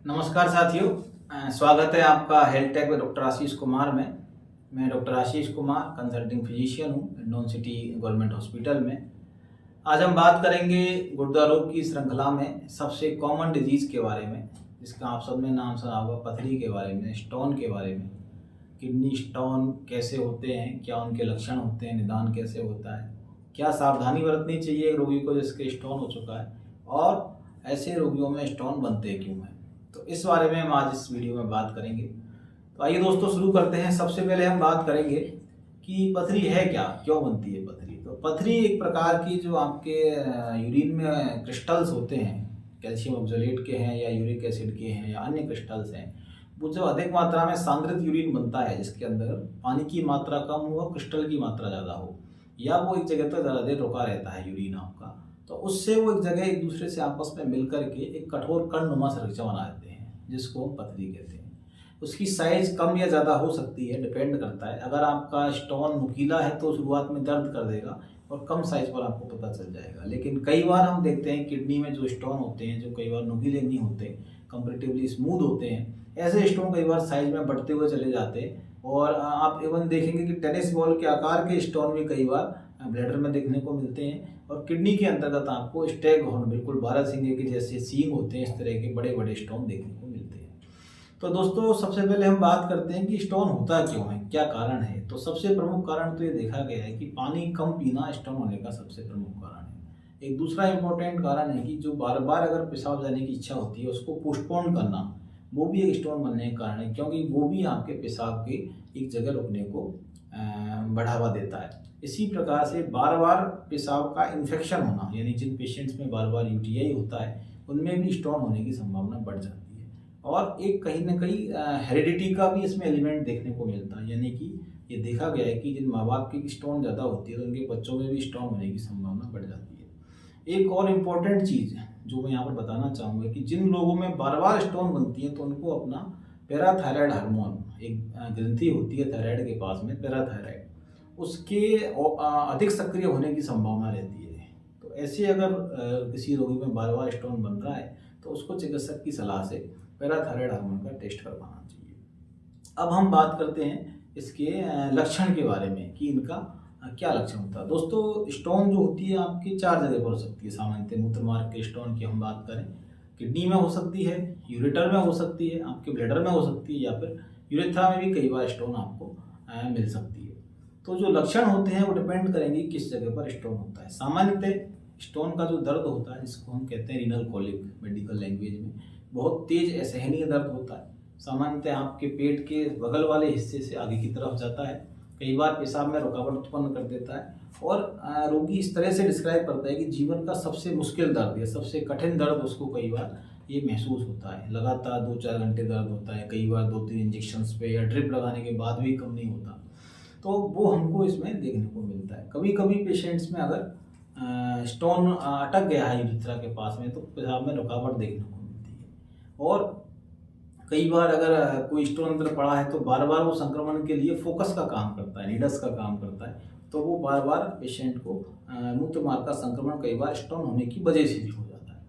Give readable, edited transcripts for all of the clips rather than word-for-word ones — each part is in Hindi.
नमस्कार साथियों, स्वागत है आपका हेल्थ टेक में डॉक्टर आशीष कुमार में। मैं doctor Ashish Kumar consulting physician हूँ इंडोन सिटी गवर्नमेंट हॉस्पिटल में। आज हम बात करेंगे गुर्दा रोग की श्रृंखला में सबसे कॉमन डिजीज़ के बारे में, जिसका आप सबने नाम सुना होगा, पथरी के बारे में, स्टोन के बारे में। किडनी स्टोन कैसे होते हैं, क्या उनके लक्षण होते हैं, निदान कैसे होता है, क्या सावधानी बरतनी चाहिए एक रोगी को जिसके स्टोन हो चुका है, और ऐसे रोगियों में स्टोन बनते क्यों हैं। तो इस बारे में हम आज इस वीडियो में बात करेंगे। तो आइए दोस्तों शुरू करते हैं। सबसे पहले हम बात करेंगे कि पथरी है क्या, क्यों बनती है पथरी। तो पथरी एक प्रकार की जो आपके यूरिन में क्रिस्टल्स होते हैं, कैल्शियम ऑक्सलेट के हैं या यूरिक एसिड के हैं या अन्य क्रिस्टल्स हैं, वो जो अधिक मात्रा में सांद्रित यूरिन बनता है जिसके अंदर पानी की मात्रा कम हो, क्रिस्टल की मात्रा ज़्यादा हो, या वो एक जगह पर ज़्यादा देर रुका रहता है यूरिन आपका, तो उससे वो एक जगह एक दूसरे से आपस में मिल करके एक कठोर कणनुमा संरचना बना देते हैं जिसको हम पथरी कहते हैं। उसकी साइज कम या ज़्यादा हो सकती है, डिपेंड करता है। अगर आपका स्टोन नुकीला है तो शुरुआत में दर्द कर देगा और कम साइज पर आपको पता चल जाएगा। लेकिन कई बार हम देखते हैं किडनी में जो स्टोन होते हैं, जो कई बार नुकीले नहीं होते, कंपेरेटिवली स्मूथ होते हैं, ऐसे स्टोन कई बार साइज में बढ़ते हुए चले जाते हैं। और आप इवन देखेंगे कि टेनिस बॉल के आकार के स्टोन भी कई बार ब्लैडर में देखने को मिलते हैं। और किडनी के अंतर्गत आपको स्टैग हॉर्न, बिल्कुल बारहसिंगे के जैसे सींग होते हैं, इस तरह के बड़े बड़े स्टोन देखने को मिलते हैं। तो दोस्तों सबसे पहले हम बात करते हैं कि स्टोन होता क्यों है, क्या कारण है। तो सबसे प्रमुख कारण तो ये देखा गया है कि पानी कम पीना स्टोन होने का सबसे प्रमुख कारण है। एक दूसरा इंपॉर्टेंट कारण है कि जो बार बार अगर पेशाब जाने की इच्छा होती है उसको पोस्टपोन करना, वो भी एक स्टोन बनने का कारण है, क्योंकि वो भी आपके पेशाब के एक जगह रुकने को बढ़ावा देता है। इसी प्रकार से बार बार पेशाब का इन्फेक्शन होना, यानी जिन पेशेंट्स में बार बार यूटीआई होता है उनमें भी स्टोन होने की संभावना बढ़ जाती है। और एक कहीं ना कहीं हेरिडिटी का भी इसमें एलिमेंट देखने को मिलता है, यानी कि ये देखा गया है कि जिन माँ बाप की स्टोन ज़्यादा होती है तो उनके बच्चों में भी स्टोन होने की संभावना बढ़ जाती है। एक और इम्पॉर्टेंट चीज़ जो मैं यहाँ पर बताना चाहूँगा कि जिन लोगों में बार बार स्टोन बनती है तो उनको अपना पैराथायराइड हार्मोन, एक ग्रंथि होती है थायराइड के पास में, पैराथायराइड, उसके अधिक सक्रिय होने की संभावना रहती है। तो ऐसे अगर किसी रोगी में बार बार स्टोन बन रहा है तो उसको चिकित्सक की सलाह से पैराथायराइड हार्मोन का टेस्ट करवाना चाहिए। अब हम बात करते हैं इसके लक्षण के बारे में कि इनका क्या लक्षण होता है। दोस्तों स्टोन जो होती है आपकी चार जगह पर हो सकती है। सामान्यतः मूत्र मार्ग के स्टोन की हम बात करें, किडनी में हो सकती है, यूरेटर में हो सकती है, आपके ब्लैडर में हो सकती है, या फिर यूरेथ्रा में भी कई बार स्टोन आपको मिल सकती है। तो जो लक्षण होते हैं वो डिपेंड करेंगे किस जगह पर स्टोन होता है। सामान्यतः स्टोन का जो दर्द होता है, जिसको हम कहते हैं रीनल कोलिक मेडिकल लैंग्वेज में, बहुत तेज असहनीय दर्द होता है। सामान्यतः आपके पेट के बगल वाले हिस्से से आगे की तरफ जाता है, कई बार पेशाब में रुकावट उत्पन्न कर देता है, और रोगी इस तरह से डिस्क्राइब करता है कि जीवन का सबसे मुश्किल दर्द या सबसे कठिन दर्द उसको कई बार ये महसूस होता है। लगातार 2-4 घंटे दर्द होता है, कई बार 2-3 इंजेक्शंस पे या ड्रिप लगाने के बाद भी कम नहीं होता। तो वो हमको इसमें देखने को मिलता है। कभी कभी पेशेंट्स में अगर स्टोन अटक गया है यूरिथ्रा के पास में तो पेशाब में रुकावट देखने को मिलती है। और कई बार अगर कोई स्टोन अंदर पड़ा है तो बार बार वो संक्रमण के लिए फोकस का काम करता है, नीडस का काम करता है, तो वो बार बार पेशेंट को मूत्र मार्ग का संक्रमण कई बार स्टोन होने की वजह से भी हो जाता है।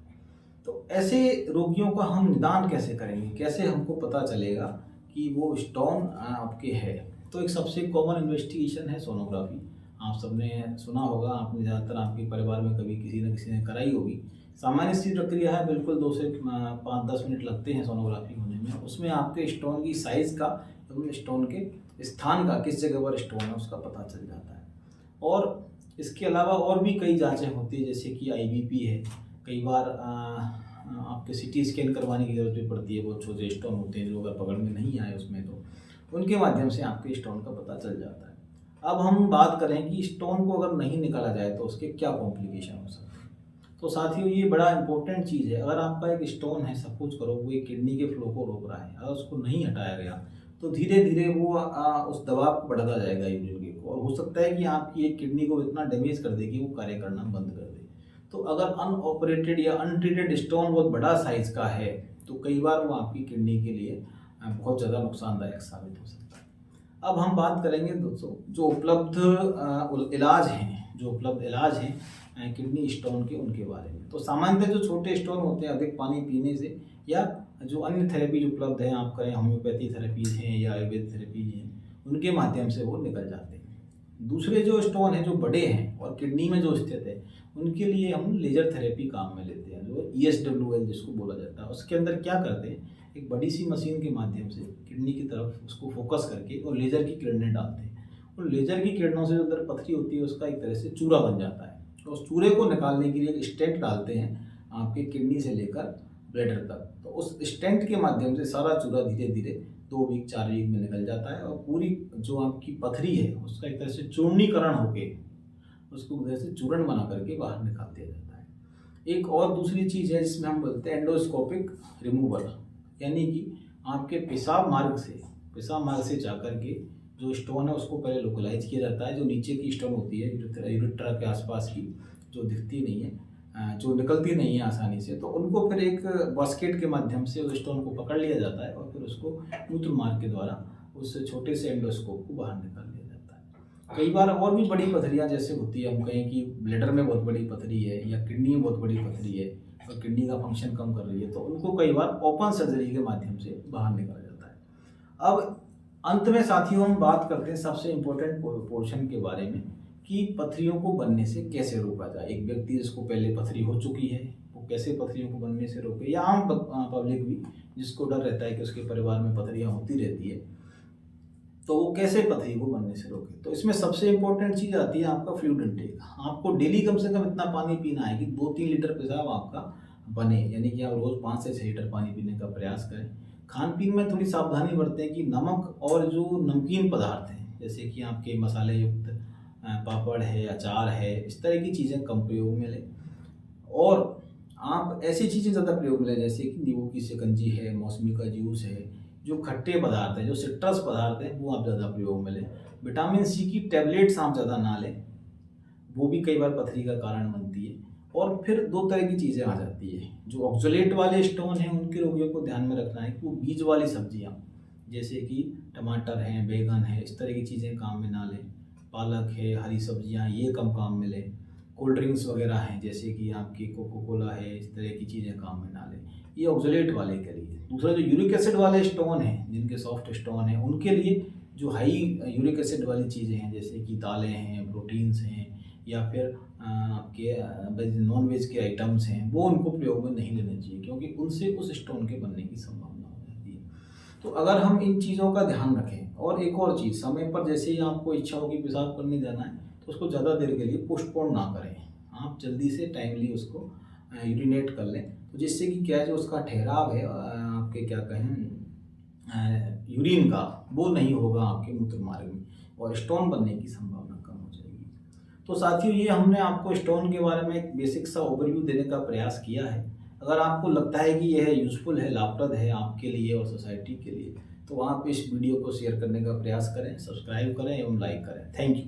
तो ऐसे रोगियों का हम निदान कैसे करेंगे, कैसे हमको पता चलेगा कि वो स्टोन आपके है। तो एक सबसे कॉमन इन्वेस्टिगेशन है सोनोग्राफी। आप सबने सुना होगा, आपने ज़्यादातर आपके परिवार में कभी किसी न किसी ने कराई होगी। सामान्य सी प्रक्रिया है, बिल्कुल 2 से 5-10 मिनट लगते हैं सोनोग्राफी होने में। उसमें आपके स्टोन की साइज़ का एवं स्टोन के स्थान का, किस जगह पर स्टोन है उसका पता चल जाता है। और इसके अलावा और भी कई जांचें होती है, जैसे कि आईबीपी है। कई बार आपके सीटी स्कैन करवाने की ज़रूरत भी पड़ती है। बहुत छोटे स्टोन होते हैं जो अगर पकड़ में नहीं आए उसमें, तो उनके माध्यम से आपके स्टोन का पता चल जाता है। अब हम बात करें कि स्टोन को अगर नहीं निकाला जाए तो उसके क्या कॉम्प्लिकेशन हो सकते हैं। तो साथियों ये बड़ा इंपॉर्टेंट चीज़ है। अगर आपका एक स्टोन है, सपोज करो वो एक किडनी के फ्लो को रोक रहा है, अगर उसको नहीं हटाया गया तो धीरे धीरे वो उस दबाव को बढ़ता जाएगा यूरिन के को, और हो सकता है कि आपकी एक किडनी को इतना डैमेज कर दे कि वो कार्य करना बंद कर दे। तो अगर अनऑपरेटेड या अनट्रीटेड स्टोन बहुत बड़ा साइज का है तो कई बार वो आपकी किडनी के लिए बहुत ज़्यादा नुकसानदायक साबित हो सकता है। अब हम बात करेंगे दोस्तों जो उपलब्ध इलाज हैं, किडनी स्टोन के उनके बारे में। तो सामान्यतः जो छोटे स्टोन होते हैं अधिक पानी पीने से या जो अन्य थेरेपीज उपलब्ध हैं, आप करें होम्योपैथी थेरेपीज हैं या आयुर्वेद थेरेपीज हैं, उनके माध्यम से वो निकल जाते हैं। दूसरे जो स्टोन हैं जो बड़े हैं और किडनी में जो स्थित है, उनके लिए हम लेजर थेरेपी काम में लेते हैं, जो ESWL जिसको बोला जाता है। उसके अंदर क्या करते हैं, एक बड़ी सी मशीन के माध्यम से किडनी की तरफ उसको फोकस करके और लेजर की किरणें डालते हैं, और लेजर की किरणों से जो अंदर पथरी होती है उसका एक तरह से चूरा बन जाता है। तो उस चूरे को निकालने के लिए एक स्टेंट डालते हैं आपके किडनी से लेकर ब्लैडर तक। तो उस स्टेंट के माध्यम से सारा चूरा धीरे धीरे 2 वीक 4 वीक में निकल जाता है, और पूरी जो आपकी पथरी है उसका एक तरह से चूर्णीकरण होके उसको एक तरह से चूर्ण बना करके बाहर निकाल दिया जाता है। एक और दूसरी चीज़ है जिसमें हम बोलते हैं एंडोस्कोपिक रिमूवल, यानी कि आपके पेशाब मार्ग से जा करके जो स्टोन है उसको पहले लोकलाइज किया जाता है। जो नीचे की स्टोन होती है यूरेट्रा के आसपास की, जो दिखती नहीं है, जो निकलती नहीं है आसानी से, तो उनको फिर एक बास्केट के माध्यम से उस स्टोन को पकड़ लिया जाता है और फिर उसको मूत्र मार्ग के द्वारा उस छोटे से एंडोस्कोप को बाहर निकाल लिया जाता है। कई बार और भी बड़ी पथरियाँ जैसे होती है, हम कहें कि ब्लैडर में बहुत बड़ी पथरी है या किडनी में बहुत बड़ी पथरी है और किडनी का फंक्शन कम कर रही है, तो उनको कई बार ओपन सर्जरी के माध्यम से बाहर निकाला जाता है। अब अंत में साथियों हम बात करते हैं सबसे इम्पोर्टेंट पोर्शन के बारे में कि पथरियों को बनने से कैसे रोका जाए। एक व्यक्ति जिसको पहले पथरी हो चुकी है वो कैसे पथरियों को बनने से रोके, या आम पब्लिक भी जिसको डर रहता है कि उसके परिवार में पथरियाँ होती रहती है, तो वो कैसे पथरी को बनने से रोके। तो इसमें सबसे इम्पोर्टेंट चीज़ आती है आपका फ्लूइड इनटेक। आपको डेली कम से कम इतना पानी पीना है कि 2-3 लीटर पेशाब आपका बने, यानी कि आप रोज़ 5 से 6 लीटर पानी पीने का प्रयास करें। खान पीन में थोड़ी सावधानी बरतें कि नमक और जो नमकीन पदार्थ हैं, जैसे कि आपके मसाले युक्त पापड़ है, अचार है, इस तरह की चीज़ें कम प्रयोग में लें। और आप ऐसी चीज़ें ज़्यादा प्रयोग में लें जैसे कि नींबू की शिकंजी है, मौसमी का जूस है, जो खट्टे पदार्थ हैं, जो सिट्रस पदार्थ हैं, वो आप ज़्यादा प्रयोग में लें। विटामिन C की टैबलेट्स आप ज़्यादा ना लें, वो भी कई बार पथरी का कारण बनती है। और फिर 2 तरह की चीज़ें आ जाती है। जो ऑक्सलेट वाले स्टोन हैं उनके रोगियों को ध्यान में रखना है कि वो बीज वाली सब्जियाँ जैसे कि टमाटर हैं, बैंगन है, इस तरह की चीज़ें काम में ना लें। पालक है, हरी सब्जियाँ, ये कम काम में लें। कोल्ड ड्रिंक्स वगैरह हैं जैसे कि आपकी कोको कोला है, इस तरह की चीज़ें काम में ना लें। ये ऑक्सलेट वाले के लिए। दूसरा जो यूरिक एसिड वाले स्टोन हैं, जिनके सॉफ्ट स्टोन हैं, उनके लिए जो हाई यूरिक एसिड वाली चीज़ें हैं जैसे कि दालें हैं, प्रोटीन्स हैं, या फिर आपके नॉन वेज के आइटम्स हैं, वो उनको प्रयोग में नहीं लेने चाहिए, क्योंकि उनसे उस स्टोन के बनने की संभावना हो जाती है। तो अगर हम इन चीज़ों का ध्यान रखें, और एक और चीज़, समय पर जैसे ही आपको इच्छा होगी पेशाब करने जाना है तो उसको ज़्यादा देर के लिए पोस्टपोन ना करें। आप जल्दी से टाइमली उसको यूरिनेट कर लें, तो जिससे कि क्या है, जो उसका ठहराव है आपके क्या कहें यूरिन का, वो नहीं होगा आपके मूत्र मार्ग में, और स्टोन बनने की संभावना कम हो जाएगी। तो साथियों, ये हमने आपको स्टोन के बारे में एक बेसिक सा ओवरव्यू देने का प्रयास किया है। अगर आपको लगता है कि यह यूज़फुल है, लाभप्रद है आपके लिए और सोसाइटी के लिए, तो आप इस वीडियो को शेयर करने का प्रयास करें, सब्सक्राइब करें एवं लाइक करें। Thank you.